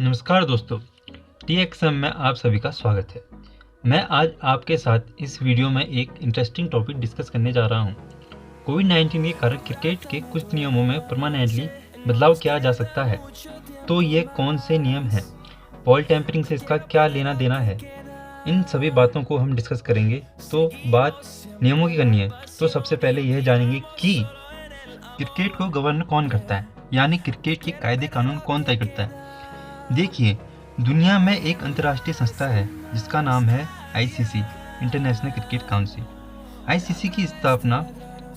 नमस्कार दोस्तों, TXM में आप सभी का स्वागत है। मैं आज आपके साथ इस वीडियो में एक इंटरेस्टिंग टॉपिक डिस्कस करने जा रहा हूं। कोविड-19 के कारण क्रिकेट के कुछ नियमों में परमानेंटली बदलाव किया जा सकता है। तो ये कौन से नियम हैं? बॉल टेम्परिंग से इसका क्या लेना देना है? इन सभी बातों को हम डिस्कस करेंगे। तो बात नियमों की करनी है, तो सबसे पहले यह जानेंगे कि क्रिकेट को गवर्न कौन करता है, यानी क्रिकेट के कायदे कानून कौन तय करता है। देखिए, दुनिया में एक अंतर्राष्ट्रीय संस्था है जिसका नाम है ICC, international cricket council. ICC की स्थापना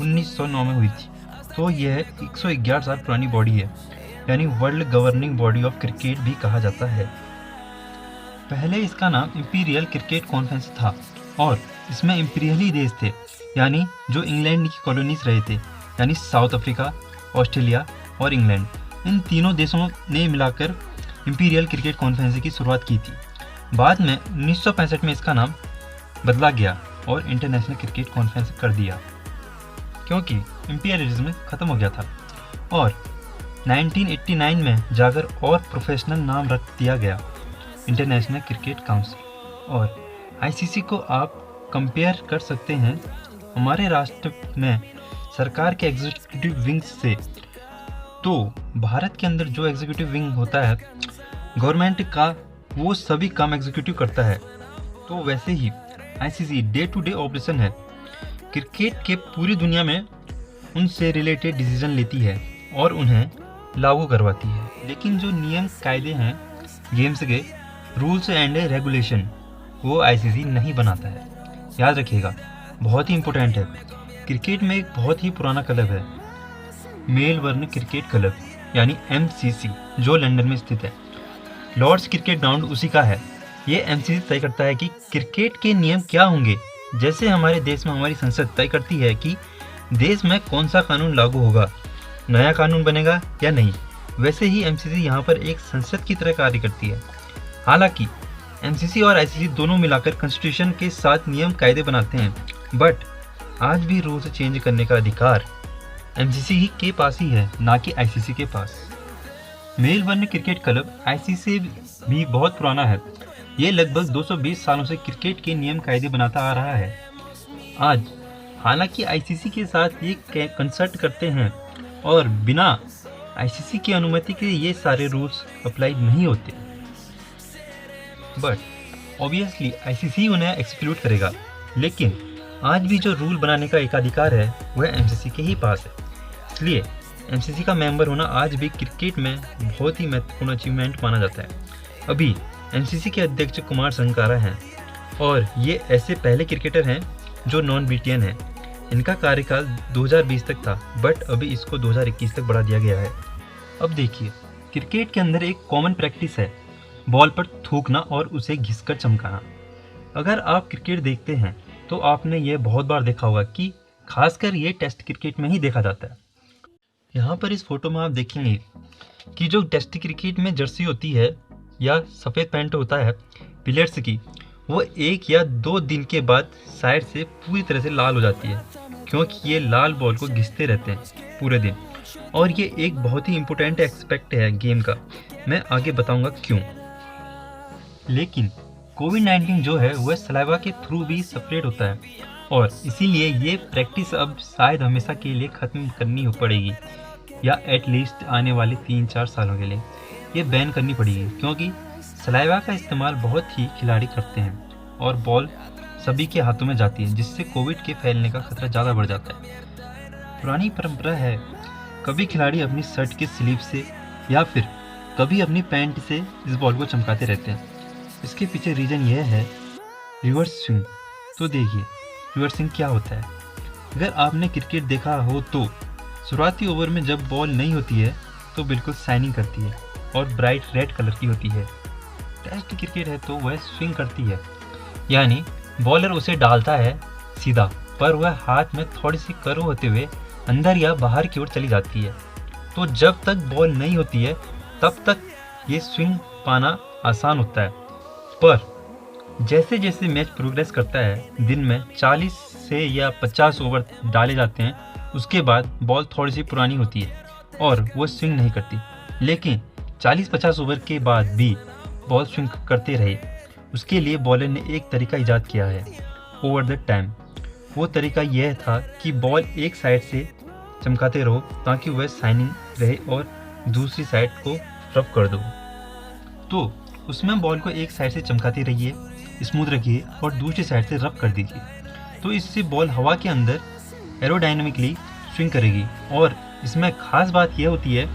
1909 में हुई थी। तो यह 111 साल पुरानी बॉडी है, यानी world governing body of cricket भी कहा जाता है। पहले इसका नाम इंपीरियल क्रिकेट कॉन्फ्रेंस था और इसमें इंपीरियली देश थे, यानी जो इंग्लैंड की कॉलोनीज रहे थे, यानी साउथ अफ्रीका, ऑस्ट्रेलिया और इंग्लैंड। इन तीनों देशों ने मिलाकर इंपीरियल क्रिकेट कॉन्फ्रेंस की शुरुआत की थी। बाद में 1965 में इसका नाम बदला गया और इंटरनेशनल क्रिकेट कॉन्फ्रेंस कर दिया, क्योंकि इंपीरियलिज्म खत्म हो गया था। और 1989 में जाकर और प्रोफेशनल नाम रख दिया गया, इंटरनेशनल क्रिकेट काउंसिल। और ICC को आप कंपेयर कर सकते हैं हमारे राष्ट्र में सरकार के एग्जीक्यूटिव विंग्स से। तो भारत के अंदर जो एग्जीक्यूटिव विंग होता है गवर्नमेंट का, वो सभी काम एग्जीक्यूटिव करता है। तो वैसे ही ICC day to day operation है, क्रिकेट के पूरी दुनिया में उनसे रिलेटेड डिसीजन लेती है और उन्हें लागू करवाती है। लेकिन जो नियम कायदे हैं गेम्स के, रूल्स एंड रेगुलेशन, वो ICC नहीं बनाता है। याद रखिएगा, बहुत ही इंपॉर्टेंट है। क्रिकेट में एक बहुत ही पुराना क्लब है, मेलबर्न क्रिकेट क्लब, यानी MCC, जो लंदन में स्थित है। लॉर्ड्स क्रिकेट ग्राउंड उसी का है। ये MCC तय करता है कि क्रिकेट के नियम क्या होंगे। जैसे हमारे देश में हमारी संसद तय करती है कि देश में कौन सा कानून लागू होगा, नया कानून बनेगा या नहीं, वैसे ही MCC यहाँ पर एक संसद की तरह कार्य करती है। हालांकि MCC और ICC दोनों मिलाकर कॉन्स्टिट्यूशन के साथ नियम कायदे बनाते हैं, बट आज भी रूल्स चेंज करने का अधिकार MCC ही के पास ही है, ना कि ICC के पास। मेलबर्न क्रिकेट क्लब ICC से भी बहुत पुराना है। ये लगभग 220 सालों से क्रिकेट के नियम कायदे बनाता आ रहा है। आज हालांकि ICC के साथ ये कंसल्ट करते हैं और बिना ICC की अनुमति के ये सारे रूल्स अप्लाई नहीं होते, बट ऑब्वियसली ICC उन्हें एक्सिक्यूट करेगा। लेकिन आज भी जो रूल बनाने का एकाधिकार है वह MCC के ही पास है। इसलिए MCC का मेंबर होना आज भी क्रिकेट में बहुत ही महत्वपूर्ण अचीवमेंट माना जाता है। अभी MCC के अध्यक्ष कुमार संगकारा हैं और ये ऐसे पहले क्रिकेटर हैं जो नॉन ब्रिटियन हैं। इनका कार्यकाल 2020 तक था, बट अभी इसको 2021 तक बढ़ा दिया गया है। अब देखिए, क्रिकेट के अंदर एक कॉमन प्रैक्टिस है बॉल पर थूकना और उसे घिसकर चमकाना। अगर आप क्रिकेट देखते हैं तो आपने ये बहुत बार देखा होगा कि खासकर ये टेस्ट क्रिकेट में ही देखा जाता है। यहाँ पर इस फोटो में आप देखेंगे कि जो टेस्ट क्रिकेट में जर्सी होती है या सफ़ेद पैंट होता है प्लेयर्स की, वो 1 या 2 दिन के बाद साइड से पूरी तरह से लाल हो जाती है, क्योंकि ये लाल बॉल को घिसते रहते हैं पूरे दिन। और ये एक बहुत ही इम्पोर्टेंट एस्पेक्ट है गेम का, मैं आगे बताऊंगा क्यों। लेकिन कोविड-19 जो है वह सलाइवा के थ्रू भी स्प्रेड होता है और इसीलिए ये प्रैक्टिस अब शायद हमेशा के लिए ख़त्म करनी पड़ेगी, या एटलीस्ट आने वाले 3-4 सालों के लिए ये बैन करनी पड़ेगी, क्योंकि सलाइवा का इस्तेमाल बहुत ही खिलाड़ी करते हैं और बॉल सभी के हाथों में जाती है, जिससे कोविड के फैलने का खतरा ज़्यादा बढ़ जाता है। पुरानी परंपरा है, कभी खिलाड़ी अपनी शर्ट के स्लीव से या फिर कभी अपनी पैंट से इस बॉल को चमकाते रहते हैं। इसके पीछे रीज़न यह है रिवर्स स्विंग। तो देखिए, रिवर्स स्विंग क्या होता है। अगर आपने क्रिकेट देखा हो तो शुरुआती ओवर में जब बॉल नहीं होती है तो बिल्कुल शाइनिंग करती है और ब्राइट रेड कलर की होती है। टेस्ट क्रिकेट है तो वह स्विंग करती है, यानी बॉलर उसे डालता है सीधा, पर वह हाथ में थोड़ी सी कर्व होते हुए अंदर या बाहर की ओर चली जाती है। तो जब तक बॉल नहीं होती है तब तक ये स्विंग पाना आसान होता है, पर जैसे जैसे मैच प्रोग्रेस करता है, दिन में 40 से या 50 ओवर डाले जाते हैं, उसके बाद बॉल थोड़ी सी पुरानी होती है और वो स्विंग नहीं करती। लेकिन 40-50 ओवर के बाद भी बॉल स्विंग करते रहे, उसके लिए बॉलर ने एक तरीका इजाद किया है ओवर द टाइम। वो तरीका यह था कि बॉल एक साइड से चमकाते रहो ताकि वह शाइनिंग रहे और दूसरी साइड को रब कर दो। तो उसमें बॉल को एक साइड से चमकाते रहिए, स्मूथ रखिए और दूसरी साइड से रब कर दीजिए। तो इससे बॉल हवा के अंदर एरोडायनामिकली स्विंग करेगी। और इसमें खास बात यह होती है,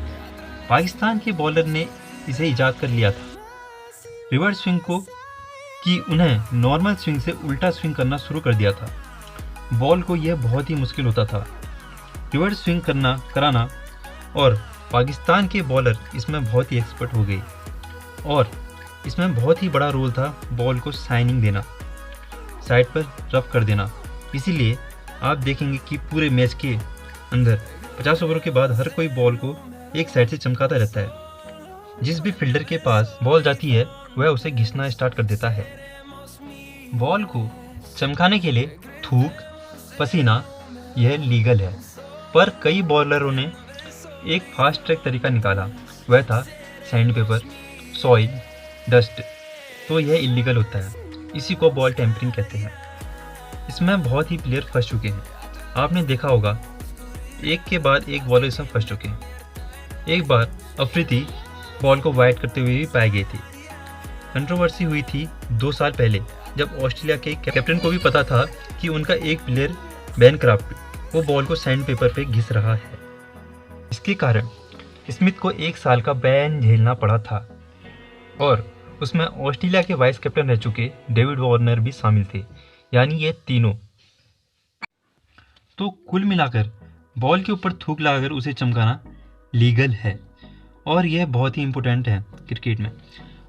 पाकिस्तान के बॉलर ने इसे इजाद कर लिया था रिवर्स स्विंग को, कि उन्हें नॉर्मल स्विंग से उल्टा स्विंग करना शुरू कर दिया था। बॉल को यह बहुत ही मुश्किल होता था रिवर्स स्विंग कराना, और पाकिस्तान के बॉलर इसमें बहुत ही एक्सपर्ट हो गए। और इसमें बहुत ही बड़ा रोल था बॉल को शाइनिंग देना, साइड पर रफ कर देना। इसीलिए आप देखेंगे कि पूरे मैच के अंदर 50 ओवरों के बाद हर कोई बॉल को एक साइड से चमकाता रहता है। जिस भी फील्डर के पास बॉल जाती है वह उसे घिसना स्टार्ट कर देता है। बॉल को चमकाने के लिए थूक, पसीना यह लीगल है, पर कई बॉलरों ने एक फास्ट ट्रैक तरीका निकाला, वह था सैंड पेपर, सॉइल, डस्ट। तो यह इलीगल होता है, इसी को बॉल टेम्परिंग कहते हैं। इसमें बहुत ही प्लेयर फंस चुके हैं। आपने देखा होगा एक के बाद एक बॉलर इसमें फंस चुके हैं। एक बार अफरीदी बॉल को वाइड करते हुए भी पाई गई थी। कंट्रोवर्सी हुई थी 2 साल पहले, जब ऑस्ट्रेलिया के कैप्टन को भी पता था कि उनका एक प्लेयर बैनक्राफ्ट वो बॉल को सैंड पेपर पे घिस रहा है। इसके कारण स्मिथ को 1 साल का बैन झेलना पड़ा था, और उसमें ऑस्ट्रेलिया के वाइस कैप्टन रह चुके डेविड वार्नर भी शामिल थे, यानी ये तीनों। तो कुल मिलाकर बॉल के ऊपर थूक लगाकर उसे चमकाना लीगल है, और यह बहुत ही इम्पोर्टेंट है क्रिकेट में।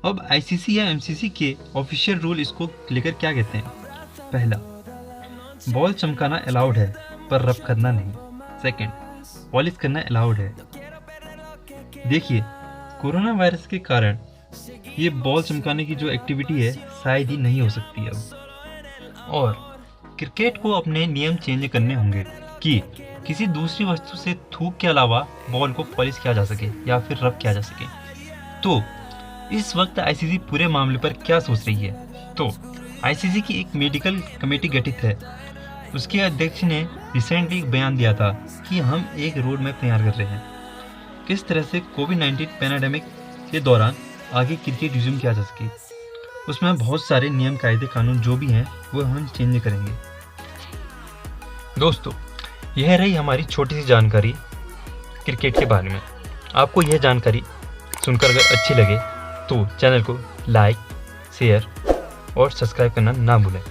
अब आईसीसी या एमसीसी के ऑफिशियल रूल इसको लेकर क्या कहते हैं? पहला, बॉल चमकाना अलाउड है पर रब करना नहीं। सेकंड, पॉलिश करना अलाउड है। देखिए, कोरोना वायरस के कारण ये बॉल चमकाने की जो एक्टिविटी है शायद ही नहीं हो सकती अब। और क्रिकेट को अपने नियम चेंज करने होंगे कि किसी दूसरी वस्तु से थूक के अलावा बॉल को पॉलिश किया जा सके या फिर रब किया जा सके। तो इस वक्त आईसीसी पूरे मामले पर क्या सोच रही है? तो आईसीसी की एक मेडिकल कमेटी गठित है। उसके अध्यक्ष ने रिसेंटली एक बयान दिया था कि हम एक रोड मैप तैयार कर रहे हैं, किस तरह से कोविड-19 पैंडेमिक के दौरान आगे क्रिकेट रिज्यूम किया जा सके। उसमें बहुत सारे नियम, कायदे, कानून जो भी हैं वो हम चेंज करेंगे। दोस्तों, यह रही हमारी छोटी सी जानकारी क्रिकेट के बारे में। आपको यह जानकारी सुनकर अगर अच्छी लगे तो चैनल को लाइक, शेयर और सब्सक्राइब करना ना भूलें।